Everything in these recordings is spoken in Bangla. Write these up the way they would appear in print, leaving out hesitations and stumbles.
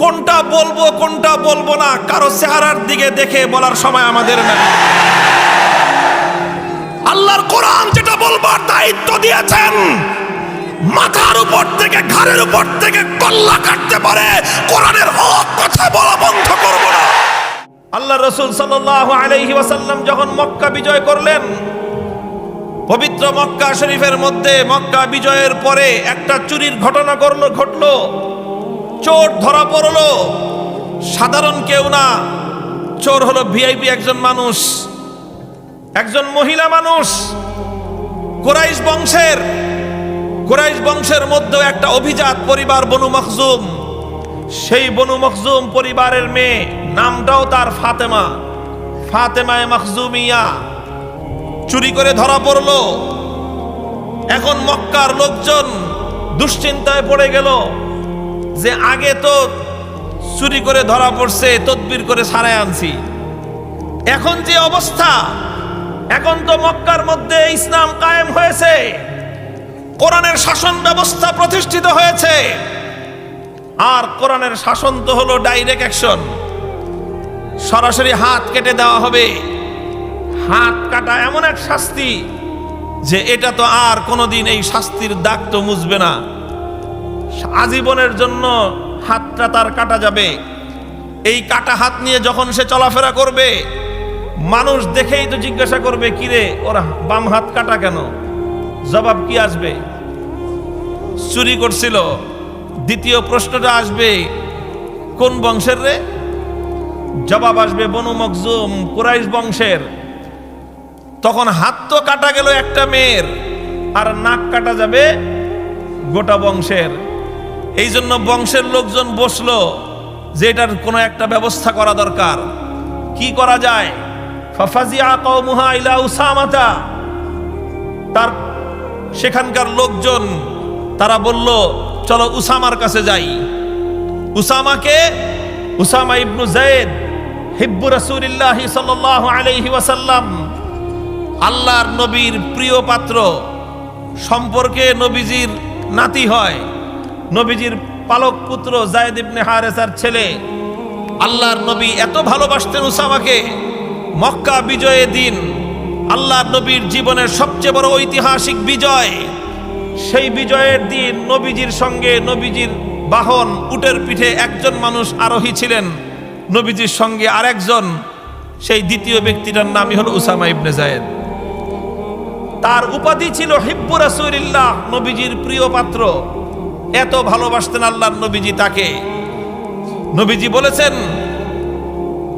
কোনটা বলবো কোনটা বলবো না কারো চেহারার দিকে দেখে বলার সময় আমাদের নাই। আল্লাহর কোরআন যেটা বলবার দায়িত্ব দিয়েছেন, মাথার উপর থেকে ঘাড়ের উপর থেকে কল্লা কাটতে পারে, কোরআনের হক কথা বলা বন্ধ করব না। আল্লাহ রাসূল সাল্লাল্লাহু আলাইহি ওয়াসাল্লাম যখন মক্কা বিজয় করলেন, পবিত্র মক্কা শরীফের মধ্যে মক্কা বিজয়ের পরে একটা চুরির ঘটনা ঘটলো। চোর ধরা পড়লো, সাধারণ কেউ না, চোর হলো ভিআইপি একজন মানুষ, একজন মহিলা মানুষ, কুরাইশ বংশের মধ্যে একটা অভিজাত পরিবার বনু মখজুম। সেই বনু মখজুম পরিবারের মেয়ে, নামটাও তার ফাতেমায়ে মখজুমিয়া, চুরি করে ধরা পড়লো। এখন মক্কার লোকজন দুশ্চিন্তায় পড়ে গেল যে আগে তো চুরি করে ধরা পড়ছে, তদবির করে ছাড়াই আনছি, এখন যে অবস্থা, এখন তো মক্কার মধ্যে ইসলাম কায়েম হয়েছে, কোরআনের শাসন ব্যবস্থা প্রতিষ্ঠিত হয়েছে, আর কোরআনের শাসন তো হলো ডাইরেক্ট অ্যাকশন, সরাসরি হাত কেটে দেওয়া হবে। হাত কাটা এমন এক শাস্তি যে এটা তো আর কোনোদিন এই শাস্তির দাগ তো মুছবে না, আজীবনের জন্য হাতটা তার কাটা যাবে। এই কাটা হাত নিয়ে যখন সে চলাফেরা করবে, মানুষ দেখেই তো জিজ্ঞাসা করবে, কিরে ওর বাম হাত কাটা কেন? জবাব কি আসবে? চুরি করছিল। দ্বিতীয় প্রশ্নটা আসবে, কোন বংশের রে? জবাব আসবে বনু মখজুম, কুরাইশ বংশের। তখন হাত তো কাটা গেল একটা মেয়ের, আর নাক কাটা যাবে গোটা বংশের। এই জন্য বংশের লোকজন বসলো যে এটার কোনো একটা ব্যবস্থা করা দরকার। কি করা যায়? ফাফাজিআ কওমুহা ইলা উসামাতা, তার সেখানকার লোকজন তারা বলল, চলো উসামার কাছে যাই। উসামা ইবনু যায়েদ হিব্বু রাসূলিল্লাহ সাল্লাল্লাহু আলাইহি ওয়াসাল্লাম, আল্লাহর নবীর প্রিয় পাত্র, সম্পর্কে নবীজির নাতি হয়, নবীজির পালক পুত্র যায়েদ ইবনে হারেসার ছেলে। আল্লাহর নবী এত ভালোবাসতেন উসামাকে, মক্কা বিজয়ের দিন আল্লাহর নবীর জীবনের সবচেয়ে বড় ঐতিহাসিক বিজয়, সেই বিজয়ের দিন নবীজির সঙ্গে, নবীজির বাহন উটের পিঠে একজন মানুষ আরোহী ছিলেন, নবীজির সঙ্গে আরেকজন, সেই দ্বিতীয় ব্যক্তিটার নামই হলো উসামা ইবনে যায়েদ। তার উপাধি ছিল হিব্বু রাসূলিল্লাহ, নবীজির প্রিয় পাত্র। এত ভালোবাসতেন আল্লাহর নবীজি তাকে। নবীজি বলেছেন,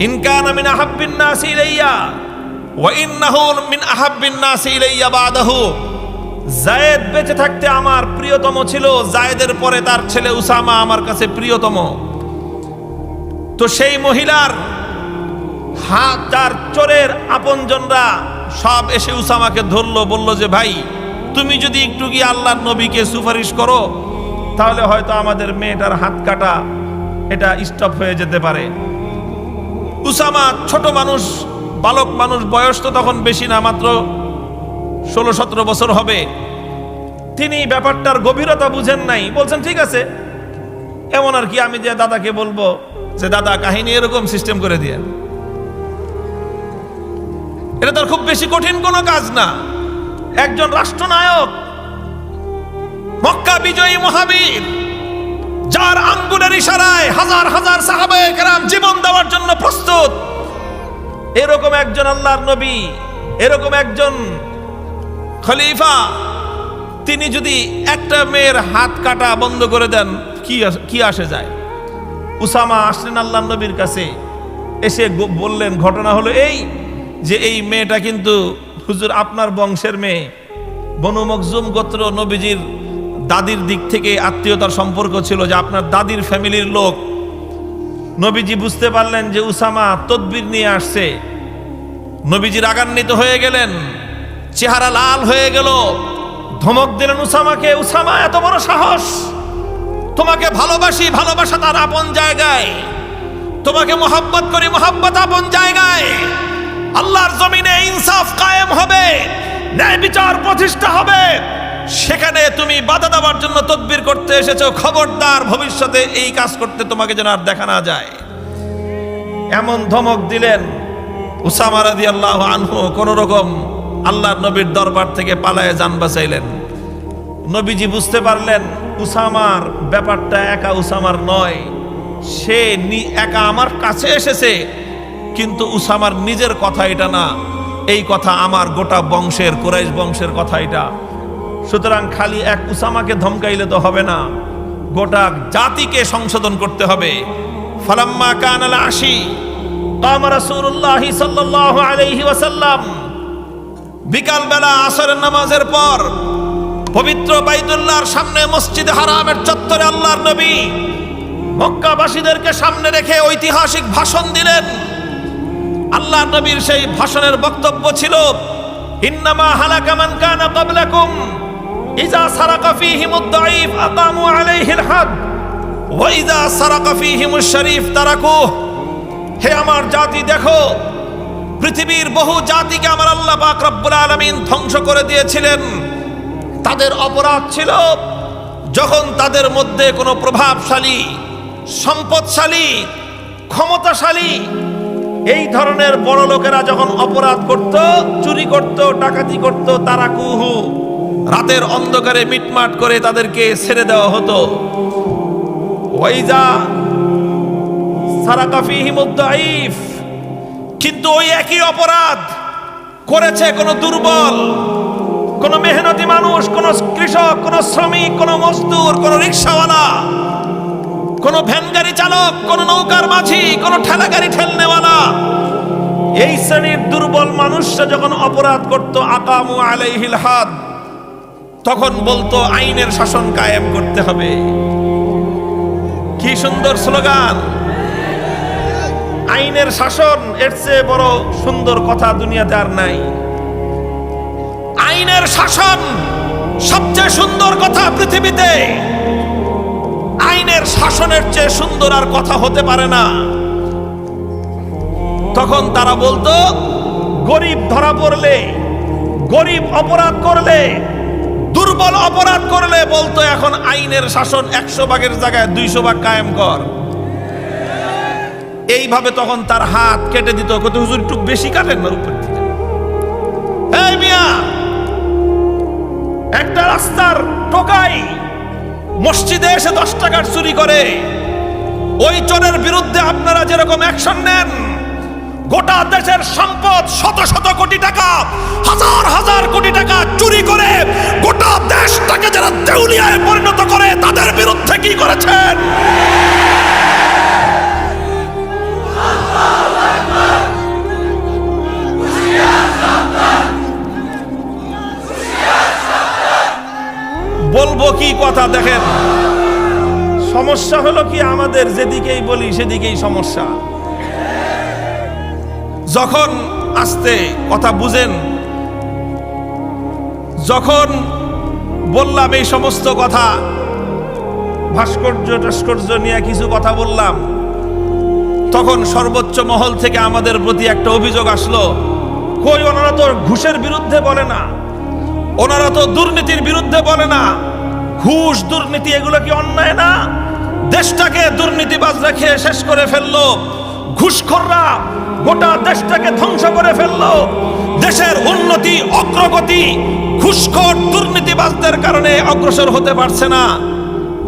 ইন কানা মিন আহাব্বিন নাসি ইলাইয়া ওয়া ইন্নাহু মিন আহাব্বিন নাসি ইলাইয়া বাদাহু। যায়েদ বেঁচে থাকতে আমার প্রিয়তম ছিল, যায়েদের পরে তার ছেলে উসামা আমার কাছে প্রিয়তম। তো সেই মহিলার হাত, তার চোরের আপনজনরা সব এসে উসামাকে ধরলো, বলল যে ভাই, তুমি যদি একটু গিয়ে আল্লাহর নবীকে সুপারিশ করো, তাহলে হয়তো আমাদের মেয়েটার হাত কাটা এটা স্টপ হয়ে যেতে পারে। উসামা ছোট মানুষ, বালক মানুষ, বয়স তো তখন বেশি না, মাত্র 16-17 বছর হবে। তিনি ব্যাপারটার গভীরতা বুঝেন নাই, বলছেন ঠিক আছে, এমন আর কি, আমি যে দাদাকে বলবো যে দাদা কাহিনী এরকম সিস্টেম করে দিয়ে, এটা তার খুব বেশি কঠিন কোনো কাজ না। একজন রাষ্ট্রনায়ক, মক্কা বিজয়ী মহাবীর, যার আঙ্গুলের ইশারায় হাজার হাজার সাহাবায়ে কেরাম জীবন দেওয়ার জন্য প্রস্তুত, এরকম একজন আল্লাহর নবী, এরকম একজন খলিফা, তিনি যদি একটা মেয়ের হাত কাটা বন্ধ করে দেন, কি আসে যায়? উসামা আসলেন আল্লাহর নবীর কাছে, এসে বললেন, ঘটনা হলো এই যে এই মেয়েটা কিন্তু হুজুর আপনার বংশের মেয়ে, বনু মখজুম গোত্র, নবীজির দাদির দিক থেকে আত্মীয়তার সম্পর্ক ছিল, যে আপনার দাদির ফ্যামিলির লোক। নবীজি বুঝতে পারলেন যে উসামা তদবির নিয়ে আসছে। নবীজি রাগান্বিত হয়ে গেলেন, চেহারা লাল হয়ে গেল, ধমক দিলেন উসামাকে, উসামা এত বড় সাহস, তোমাকে ভালোবাসি, ভালোবাসা তার আপন জায়গায়, তোমাকে মোহাব্বত করি, মোহাব্বত আপন জায়গায়। আল্লাহর জমিনে ইনসাফ কায়েম হবে, ন্যায় বিচার প্রতিষ্ঠা হবে, সেখানে তুমি বাধা দেওয়ার জন্য তদবির করতে এসেছো, খবরদার ভবিষ্যতে এই কাজ করতে তোমাকে যেন আর দেখা না যায়। এমন ধমক দিলেন উসামা রাদিয়াল্লাহু আনহু কোন রকম আল্লাহর নবীর দরবার থেকে পালায়ে যান বাঁচাইলেন। নবীজি বুঝতে পারলেন উসামার ব্যাপারটা একা উসামার নয়, সে একা আমার কাছে এসেছে, কিন্তু উসামার নিজের কথা এটা না, এই কথা আমার গোটা বংশের, কুরাইশ বংশের কথা এটা। সুতরাং খালি এক উসামাকে ধমকাইলে তো হবে না, গোটা জাতিকে সংশোধন করতে হবে। ফালাম্মা কানাল আশি কাম রাসূলুল্লাহ সাল্লাল্লাহু আলাইহি ওয়াসাল্লাম, বিকাল বেলা আসরের নামাজের পর পবিত্র বাইতুল্লাহর সামনে মসজিদে হারামের চত্বরে আল্লাহর নবী মক্কাবাসীদেরকে সামনে রেখে ঐতিহাসিক ভাষণ দিলেন। আল্লাহর নবীর সেই ভাষণের বক্তব্য ছিল, ইন্নামা হালাকা মান কানা ক্বাবলাকুম ইযা সারাকা ফীহিমুদ দাঈফ আকামু আলাইহিল হাদ ওয়া ইযা সারাকা ফীহিমুশ শরীফ তারাকুহ। হে আমার জাতি, দেখো পৃথিবীর বহু জাতিকে আমার আল্লাহ পাক রব্বুল আলামিন ধ্বংস করে দিয়েছিলেন। তাদের অপরাধ ছিল যখন তাদের মধ্যে কোনো প্রভাবশালী, সম্পদশালী, ক্ষমতাশালী এই ধরনের বড় লোকেরা যখন অপরাধ করত, চুরি করত, ডাকাতি করত, তারা কুহু রাতের অন্ধকারে মিটমাট করে তাদেরকে ছেড়ে দেওয়া হতো। ওয়াইজা সারাকা ফীহিমুদ দাঈফ, কিন্তু ওই একই অপরাধ করেছে কোন দুর্বল, কোন মেহনতি মানুষ, কোন কৃষক, কোন শ্রমিক, কোন মজদুর, কোন রিকশাওয়ালা, কোন ভ্যান গাড়ি চালক, কোন নৌকার মাঝি, কোন ঠেলা গাড়ি ঠেলনেওয়ালা, এই শ্রেণীর দুর্বল মানুষরা যখন অপরাধ করত, আকামু আলাইহিল হাদ, তখন বলতো আইনের শাসন কায়েম করতে হবে। কি সুন্দর স্লোগান! আইনের শাসন, এর চেয়ে বড় সুন্দর কথা দুনিয়াতে আর নাই। আইনের শাসন সবচেয়ে সুন্দর কথা পৃথিবীতে। আইনের শাসনের চেয়ে সুন্দর আর কথা হতে পারে না। তখন তারা বলতো গরিব ধরা পড়লে, গরিব অপরাধ করলে, দুর্বল অপরাধ করলে বলতো এখন আইনের শাসন 100 ভাগের জায়গায় 200 ভাগ কায়েম কর। এইভাবে তখন তার হাত কেটে দিত। কত হুজুর একটু বেশি কাটেন না উপর থেকে। এই মিয়া, একটা রাস্তার টোকাই মসজিদে এসে 10 টাকার চুরি করে, ওই চোরের বিরুদ্ধে আপনারা যেরকম অ্যাকশন নেন, গোটা দেশের সম্পদ শত শত কোটি টাকা, হাজার হাজার কোটি টাকা চুরি করে গোটা দেশটাকে যারা দেউলিয়ায় পরিণত করে, তাদের বিরুদ্ধে কি করেছেন? বলবো কি কথা দেখেন, সমস্যা হলো কি আমাদের যেদিকেই বলি সেদিকেই সমস্যা। যখন আস্তে কথা বুঝেন, যখন বললাম এই সমস্ত কথা, ভাস্কর্য টাস্কর্য নিয়ে কিছু কথা বললাম, তখন সর্বোচ্চ মহল থেকে আমাদের প্রতি একটা অভিযোগ আসলো, কই ওনারা তো ঘুষের বিরুদ্ধে বলে না, ওনারা তো দুর্নীতির বিরুদ্ধে বলে না। ঘুষ, দুর্নীতি এগুলো কি অন্যায় না? দেশটাকে দুর্নীতিবাজরা খেয়ে শেষ করে ফেললো, ঘুষখোররা গোটা দেশটাকে ধ্বংস করে ফেললো। দেশের উন্নতি, অগ্রগতি ঘুষখোর দুর্নীতিবাজদের কারণে অগ্রসর হতে পারছে না।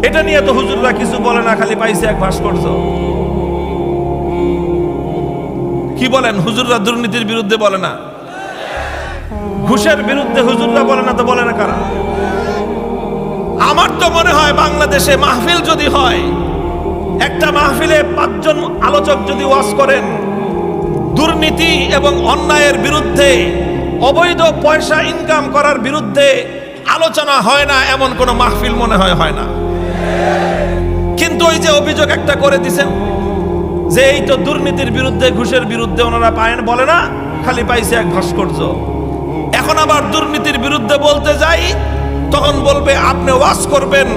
এটা নিয়ে তো হুজুররা কিছু বলে না, খালি পাইছে এক ভাস্কর্য। কি বলেন? হুজুররা দুর্নীতির বিরুদ্ধে বলে না, ঘুষের বিরুদ্ধে হুজুররা বলে না, তো বলে না কারা? আমার তো মনে হয় বাংলাদেশে মাহফিল যদি হয়, একটা মাহফিলে 5 জন আলোচক যদি ওয়াজ করেন, দুর্নীতি এবং অন্যায়ের বিরুদ্ধে, অবৈধ পয়সা ইনকাম করার বিরুদ্ধে আলোচনা হয় না, এমন কোন মাহফিল মনে হয় না। কিন্তু ওই যে অভিযোগ একটা করে দিছেন যে এই তো দুর্নীতির বিরুদ্ধে, ঘুষের বিরুদ্ধে ওনারা পায়েন, বলে না, খালি পাইছে এক ভাস্কর্য। এখন আবার দুর্নীতির বিরুদ্ধে বলতে যাই, তখন বলবে আপনি ওয়াজ করবেন,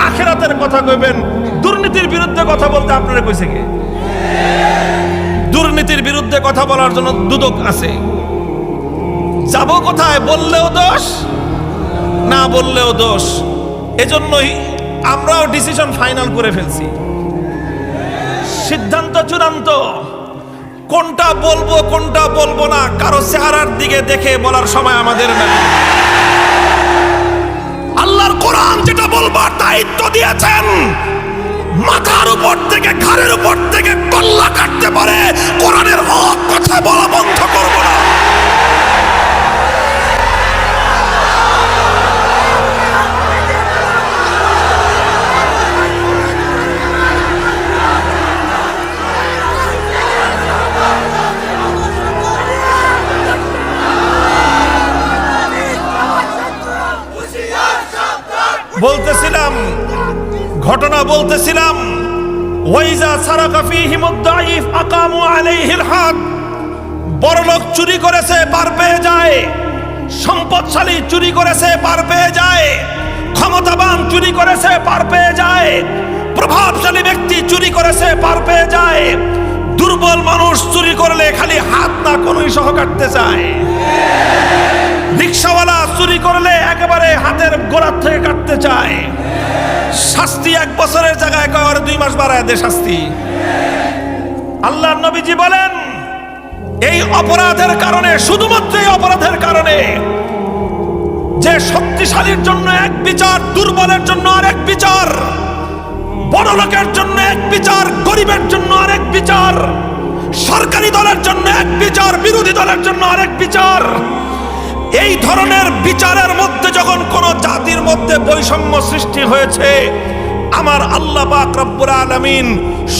আখিরাতের কথা কইবেন, দুর্নীতির বিরুদ্ধে কথা বলতে আপনারা কইছে কে? দুর্নীতির বিরুদ্ধে কথা বলার জন্য দুদক আছে, যাব কোথায়? বললেও দোষ, না বললেও দোষ। এজন্যই আমরাও ডিসিশন ফাইনাল করে ফেলছি, সিদ্ধান্ত চূড়ান্ত। কোনটা বলবো কোনটা বলবো না কারো চেহারার দিকে দেখে বলার সময় আমাদের নেই। আল্লাহর কোরআন যেটা বলবার দায়িত্ব দিয়েছেন, মাথার উপর থেকে ঘাড়ের উপর থেকে কল্লা কাটতে পারে, কোরআনের হক কথা বলা বন্ধ করব না। বলতেছিলাম, ঘটনা বলতেছিলাম, ওয়াইজা সারাকা ফীহিমুদ দাঈফ আকামু আলাইহিল হাদ। বড়লোক চুরি করেছে পার পেয়ে যায়, সম্পদশালী চুরি করেছে পার পেয়ে যায়, ক্ষমতাবান চুরি করেছে পার পেয়ে যায়, প্রভাবশালী ব্যক্তি চুরি করেছে পার পেয়ে যায়। দুর্বল মানুষ চুরি করলে খালি হাত না কোনই সহ কাটতে চায়। রিকশাওয়ালা চুরি করলে একেবারে হাতের গোড়ার থেকে কাটতে চায়। শাস্তি 1 বছরের জায়গায় কয়েক 2 মাস বাড়ায় দেয় শাস্তি। আল্লাহর নবীজি বলেন, এই অপরাধের কারণে, শুধুমাত্র এই অপরাধের কারণে, যে শক্তিশালীর জন্য এক বিচার, দুর্বলের জন্য আরেক বিচার, বড় লোকের জন্য এক বিচার, গরিবের জন্য আরেক বিচার, সরকারি দলের জন্য এক বিচার, বিরোধী দলের জন্য আরেক বিচার। এই ধরনের বিচারের মধ্যে যখন কোন জাতির মধ্যে বৈষম্য সৃষ্টি হয়েছে, আমার আল্লাহ পাক রব্বুল আলামিন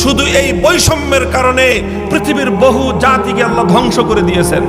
শুধু এই বৈষম্যের কারণে পৃথিবীর বহু জাতিকে আল্লাহ ধ্বংস করে দিয়েছেন।